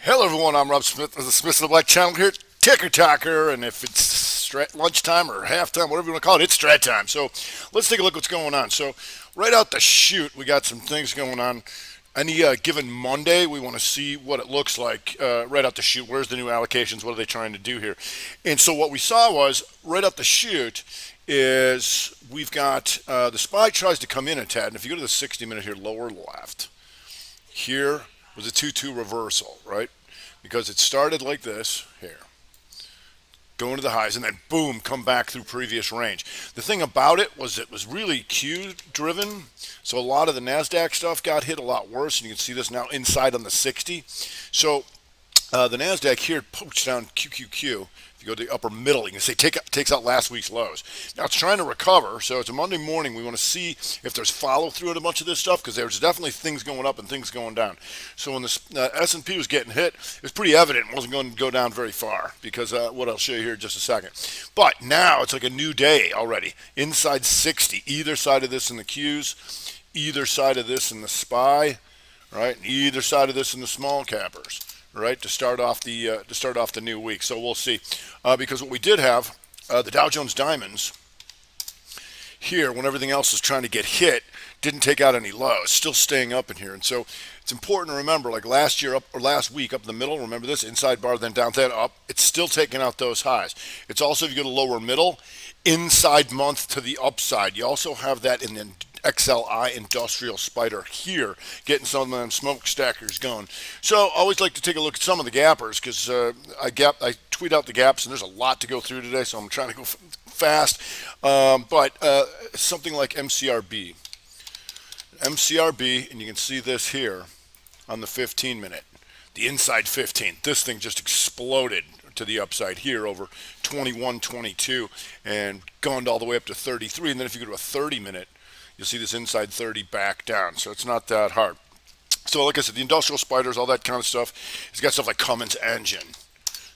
Hello, everyone. I'm Rob Smith of the Smith of the Black Channel here, Ticker Talker, and if it's lunchtime or halftime, whatever you want to call it, it's strat time. So let's take a look what's going on. So right out the chute, we got some things going on. Any given Monday, we want to see what it looks like right out the chute. Where's the new allocations? What are they trying to do here? And so what we saw was right out the chute is we've got the SPY tries to come in a tad, and if you go to the 60-minute here, lower left, here was a 2-2 reversal, right? Because it started like this here, going to the highs, and then boom, come back through previous range. The thing about it was really Q driven, so a lot of the NASDAQ stuff got hit a lot worse, and you can see this now inside on the 60. So the NASDAQ here pokes down QQQ. If you go to the upper middle, you can say takes out last week's lows. Now it's trying to recover, so it's a Monday morning. We want to see if there's follow through at a bunch of this stuff because there's definitely things going up and things going down. So when the S&P was getting hit, it was pretty evident it wasn't going to go down very far because what I'll show you here in just a second. But now it's like a new day already. Inside 60, either side of this in the Qs, either side of this in the SPY, right? Either side of this in the small cappers. Right, to start off the new week. So we'll see, because what we did have, the Dow Jones Diamonds here, when everything else is trying to get hit, didn't take out any lows, still staying up in here. And so it's important to remember, like last year up or last week up in the middle, remember this inside bar, then down, then up, it's still taking out those highs. It's also, if you go to lower middle, inside month to the upside. You also have that in the XLI industrial spider here, getting some of them smokestackers going. So I always like to take a look at some of the gappers because I tweet out the gaps, and there's a lot to go through today, so I'm trying to go fast. But something like MCRB, and you can see this here on the 15-minute, the inside 15. This thing just exploded to the upside here over 21, 22, and gone all the way up to 33. And then if you go to a 30-minute, you'll see this inside 30 back down. So it's not that hard. So like I said, the industrial spiders, all that kind of stuff, it's got stuff like Cummins Engine,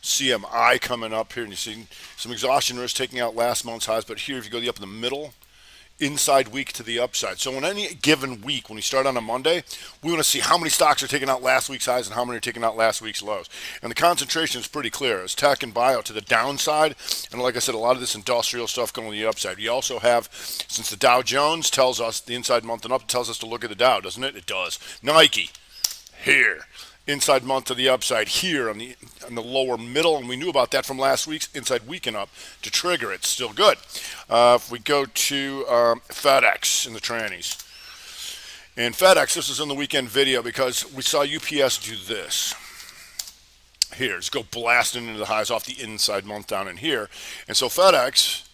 CMI coming up here, and you see some exhaustion risk taking out last month's highs. But here, if you go up in the middle, inside week to the upside. So in any given week, when we start on a Monday, we want to see how many stocks are taking out last week's highs and how many are taking out last week's lows. And the concentration is pretty clear. It's tech and bio to the downside, and like I said, a lot of this industrial stuff going to the upside. You also have, since the Dow Jones tells us the inside month and up, it tells us to look at the Dow, doesn't it? It does. Nike here, inside month to the upside here on the lower middle, and we knew about that from last week's inside week and up to trigger it. Still good. If we go to FedEx in the trannies, and FedEx, this is in the weekend video because we saw UPS do this here. Just go blasting into the highs off the inside month down in here, and so FedEx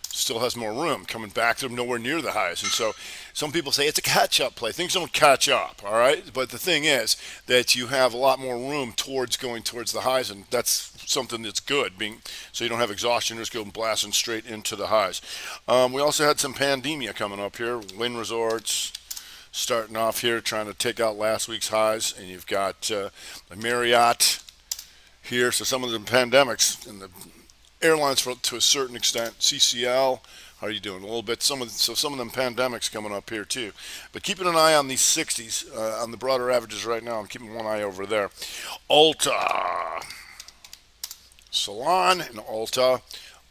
still has more room coming back to them, nowhere near the highs. And so some people say it's a catch-up play. Things don't catch up, all right? But the thing is that you have a lot more room towards going towards the highs, and that's something that's good, so you don't have exhaustion risk going blasting straight into the highs. We also had some pandemia coming up here. Wynn Resorts starting off here, trying to take out last week's highs, and you've got the Marriott here. So some of the pandemics and the airlines, to a certain extent, CCL, how are you doing? A little bit. Some of them pandemics coming up here too. But keeping an eye on these 60s, on the broader averages right now. I'm keeping one eye over there. Ulta, Salon and Ulta,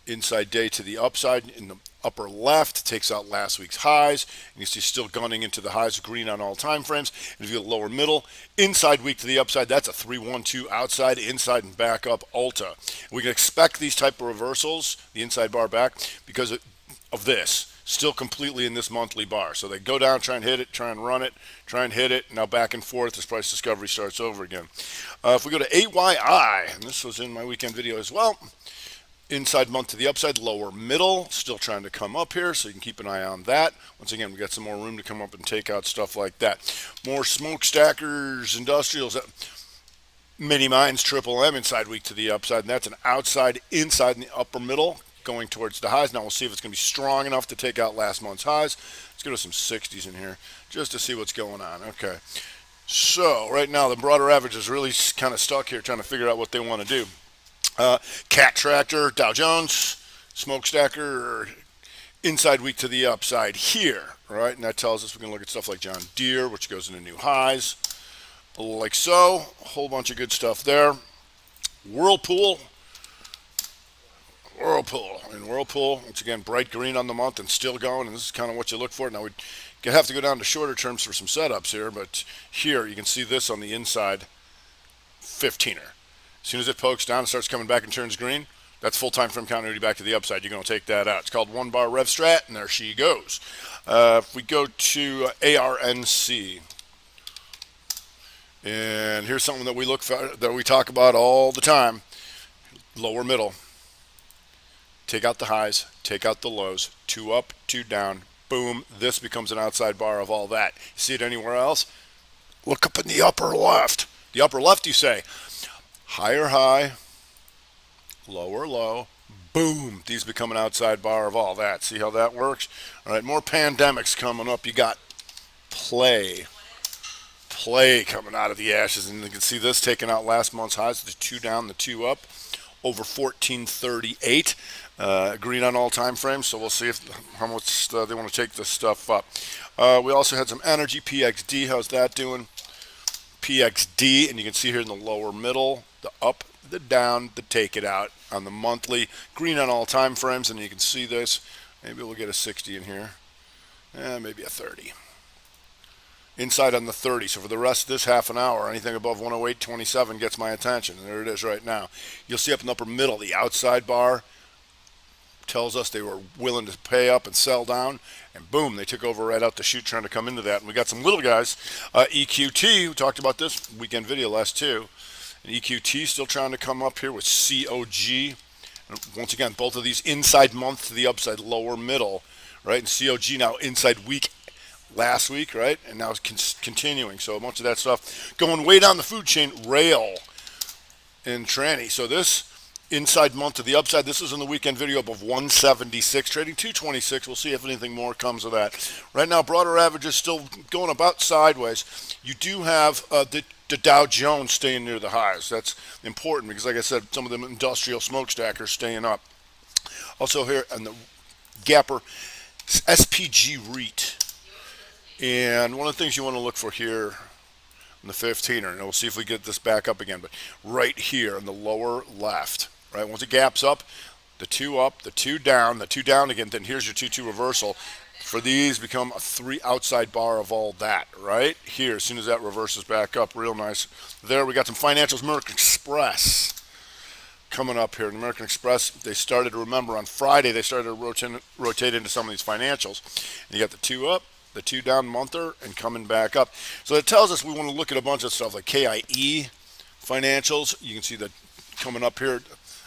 inside day to the upside in the upper left, takes out last week's highs, and you see still gunning into the highs, green on all time frames. And if you go lower middle, inside week to the upside, that's a 3-1-2 outside, inside and back up Ulta. We can expect these type of reversals, the inside bar back, because of this, still completely in this monthly bar. So they go down, try and hit it, try and run it, try and hit it, now back and forth as price discovery starts over again. If we go to AYI, and this was in my weekend video as well, inside month to the upside, lower middle, still trying to come up here, so you can keep an eye on that. Once again, we got some more room to come up and take out stuff like that. More smokestackers, industrials, mini mines, triple M inside week to the upside, and that's an outside, inside in the upper middle, going towards the highs. Now we'll see if it's going to be strong enough to take out last month's highs. Let's go to some 60s in here just to see what's going on. Okay, so right now the broader average is really kind of stuck here trying to figure out what they want to do. Cat Tractor, Dow Jones, smokestacker, inside week to the upside here, right? And that tells us we can look at stuff like John Deere, which goes into new highs. like so. A whole bunch of good stuff there. Whirlpool. And Whirlpool, once again, bright green on the month and still going, and this is kind of what you look for. Now, we'd have to go down to shorter terms for some setups here, but here you can see this on the inside 15er. As soon as it pokes down and starts coming back and turns green, that's full time frame continuity back to the upside. You're going to take that out. It's called 1 bar Rev Strat, and there she goes. If we go to ARNC, and here's something that we look for, that we talk about all the time: lower middle. Take out the highs, take out the lows, 2 up, 2 down, boom. This becomes an outside bar of all that. You see it anywhere else? Look up in the upper left. The upper left, you say, higher high, lower low, boom. These become an outside bar of all that. See how that works? All right, more pandemics coming up. You got play coming out of the ashes, and you can see this taking out last month's highs, the 2 down, the 2 up, over 1438. Green on all time frames, so we'll see how much they want to take this stuff up. We also had some energy, PXD. How's that doing? PXD, and you can see here in the lower middle, the up, the down, the take it out on the monthly. Green on all time frames, and you can see this. Maybe we'll get a 60 in here. Maybe a 30. Inside on the 30. So for the rest of this half an hour, anything above 108.27 gets my attention. And there it is right now. You'll see up in the upper middle, the outside bar tells us they were willing to pay up and sell down, and boom, they took over right out the chute trying to come into that. And we got some little guys. EQT, we talked about this weekend video last two. And EQT still trying to come up here with COG. And once again, both of these inside month to the upside, lower middle, right? And COG now inside week last week, right? And now it's continuing. So a bunch of that stuff going way down the food chain. Rail and tranny. So this inside month to the upside. This is in the weekend video above 176, trading 226. We'll see if anything more comes of that. Right now, broader averages still going about sideways. You do have the Dow Jones staying near the highs. That's important because, like I said, some of them industrial smokestackers staying up. Also here on the Gapper SPG REIT. And one of the things you want to look for here in the 15er, and we'll see if we get this back up again, but right here in the lower left, right, once it gaps up, the 2 up, the 2 down, the 2 down again, then here's your 2-2 reversal. For these, become a 3 outside bar of all that, right here. As soon as that reverses back up, real nice. There, we got some financials. American Express coming up here. And American Express, they started to remember on Friday, they started to rotate into some of these financials. And you got the 2 up, the 2 down monther, and coming back up. So it tells us we want to look at a bunch of stuff like KIE financials. You can see that coming up here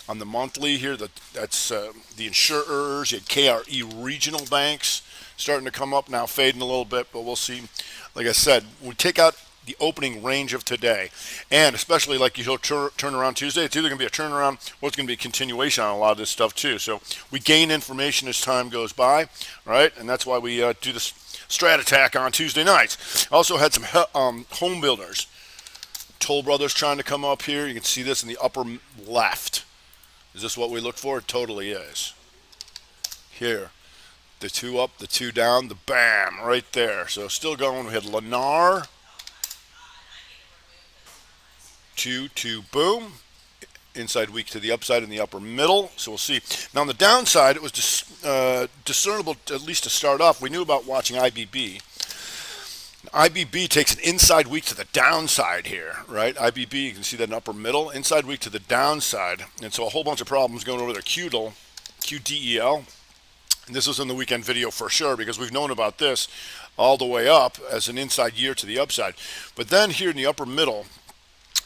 on the monthly here. That's the insurers. You had KRE regional banks starting to come up now, fading a little bit, but we'll see. Like I said, we take out the opening range of today, and especially like you'll turn around Tuesday, it's either going to be a turnaround or it's going to be a continuation on a lot of this stuff too. So we gain information as time goes by, right? And that's why we do this Strat Attack on Tuesday nights. Also had some home builders. Toll Brothers trying to come up here. You can see this in the upper left. Is this what we look for? It totally is. Here. The 2 up, the 2 down, the bam, right there. So still going. We had Lennar. 2, 2, boom. Inside week to the upside in the upper middle. So we'll see. Now on the downside, it was discernible, at least to start off. We knew about watching IBB. IBB takes an inside week to the downside here, right? IBB, you can see that in upper middle. Inside week to the downside. And so a whole bunch of problems going over there. QDEL. And this was in the weekend video for sure because we've known about this all the way up as an inside year to the upside. But then here in the upper middle,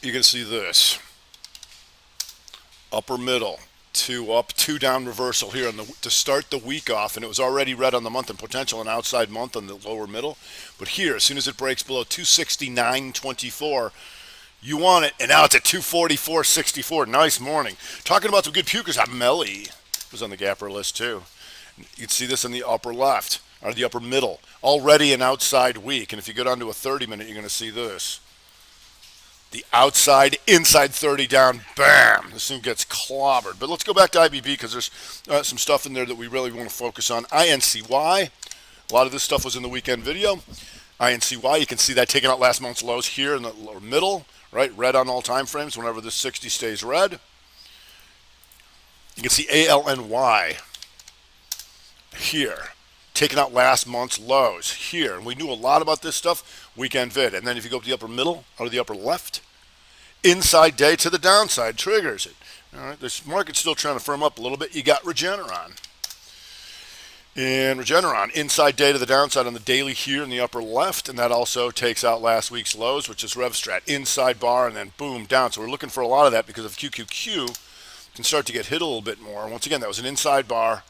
you can see this. Upper middle, 2 up, 2 down reversal here to start the week off. And it was already red on the month and potential an outside month on the lower middle. But here, as soon as it breaks below 269.24, you want it. And now it's at 244.64. Nice morning. Talking about some good pukers. Melly was on the Gapper list too. You can see this in the upper left, or the upper middle. Already an outside week. And if you go down to a 30-minute, you're going to see this. The outside, inside 30 down, bam. This thing gets clobbered. But let's go back to IBB because there's some stuff in there that we really want to focus on. INCY. A lot of this stuff was in the weekend video. INCY, you can see that taking out last month's lows here in the lower middle, right? Red on all time frames whenever this 60 stays red. You can see ALNY here, taking out last month's lows here. And we knew a lot about this stuff weekend vid. And then if you go up the upper middle or the upper left, inside day to the downside triggers it. All right, this market's still trying to firm up a little bit. You got Regeneron. And Regeneron, inside day to the downside on the daily here in the upper left, and that also takes out last week's lows, which is RevStrat, inside bar, and then boom, down. So we're looking for a lot of that because if QQQ can start to get hit a little bit more. Once again, that was an inside bar,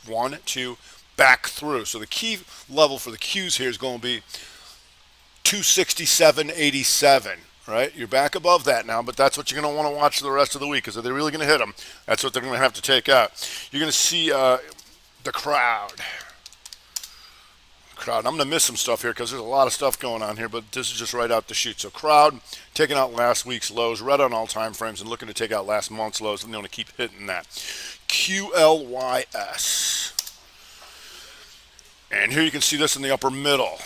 1, 2, back through. So the key level for the Qs here is going to be 267.87. Right, you're back above that now, but that's what you're going to want to watch the rest of the week because if they're really going to hit them, that's what they're going to have to take out. You're going to see the crowd. I'm going to miss some stuff here because there's a lot of stuff going on here, but this is just right out the chute. So crowd taking out last week's lows, red on all time frames, and looking to take out last month's lows, and they're going to keep hitting that. QLYS. And here you can see this in the upper middle.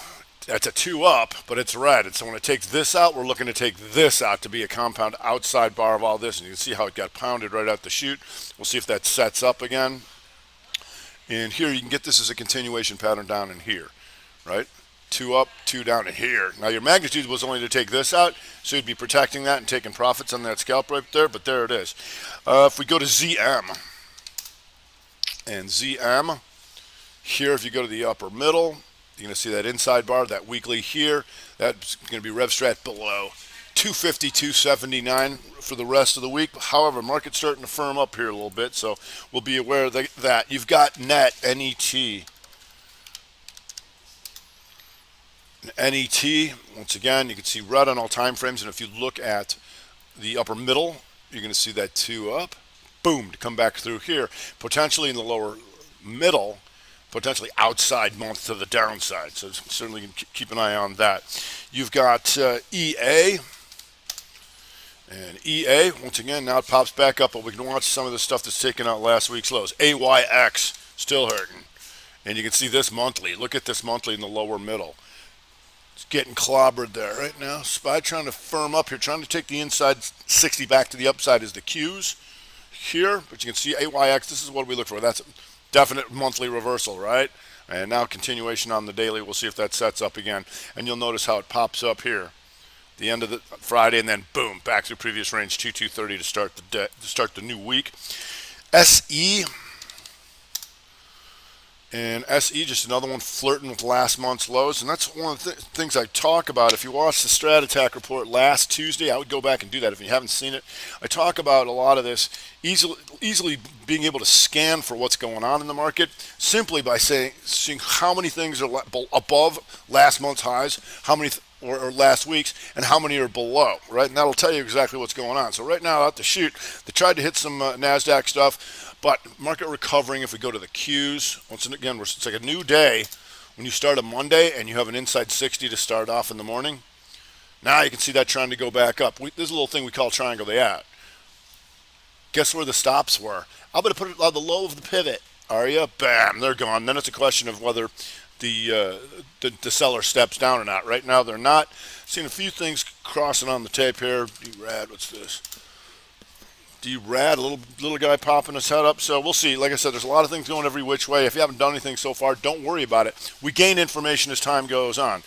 That's a 2 up, but it's red. And so when it takes this out, we're looking to take this out to be a compound outside bar of all this. And you can see how it got pounded right out the chute. We'll see if that sets up again. And here you can get this as a continuation pattern down in here, right? 2 up, 2 down, and here. Now your magnitude was only to take this out, so you'd be protecting that and taking profits on that scalp right there, but there it is. If we go to ZM, and ZM, here if you go to the upper middle, you're going to see that inside bar, that weekly here. That's going to be RevStrat below 250, 279 for the rest of the week. However, market's starting to firm up here a little bit, so we'll be aware of that. You've got NET, N-E-T. NET, once again, you can see red on all time frames, and if you look at the upper middle, you're going to see that 2 up, boom, to come back through here. Potentially in the lower middle, potentially outside month to the downside. So certainly keep an eye on that. You've got EA. And EA, once again, now it pops back up, but we can watch some of the stuff that's taken out last week's lows. AYX, still hurting. And you can see this monthly. Look at this monthly in the lower middle. It's getting clobbered there right now. SPY trying to firm up here, trying to take the inside 60 back to the upside is the Qs here. But you can see AYX, this is what we look for. That's definite monthly reversal, right? And now continuation on the daily. We'll see if that sets up again. And you'll notice how it pops up here. The end of the Friday, and then boom, back to previous range 230 to start the new week. SE. And SE, just another one flirting with last month's lows. And that's one of the things I talk about. If you watched the Strat Attack report last Tuesday, I would go back and do that if you haven't seen it. I talk about a lot of this easily being able to scan for what's going on in the market simply by seeing how many things are above last month's highs, how many or last week's, and how many are below, right? And that'll tell you exactly what's going on. So right now, out the chute, they tried to hit some NASDAQ stuff, but market recovering if we go to the Qs. Once again, it's like a new day when you start a Monday and you have an inside 60 to start off in the morning. Now you can see that trying to go back up. There's a little thing we call triangle day out. Guess where the stops were? I'm going to put it on the low of the pivot. Are you? Bam, they're gone. Then it's a question of whether the seller steps down or not. Right now they're not. Seen a few things crossing on the tape here. D-Rad, what's this? D-Rad, a little guy popping his head up. So we'll see. Like I said, there's a lot of things going every which way. If you haven't done anything so far, don't worry about it. We gain information as time goes on.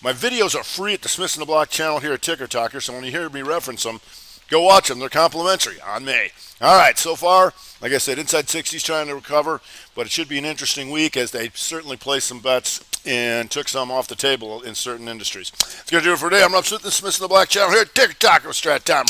My videos are free at the Smith in the Block channel here at Ticker Talker, so when you hear me reference them, go watch them. They're complimentary on me. All right, so far, like I said, inside 60s trying to recover, but it should be an interesting week as they certainly placed some bets and took some off the table in certain industries. That's going to do it for today. I'm Rob Smith, the Smith in the Black channel here at Ticker Talker with Strat Time.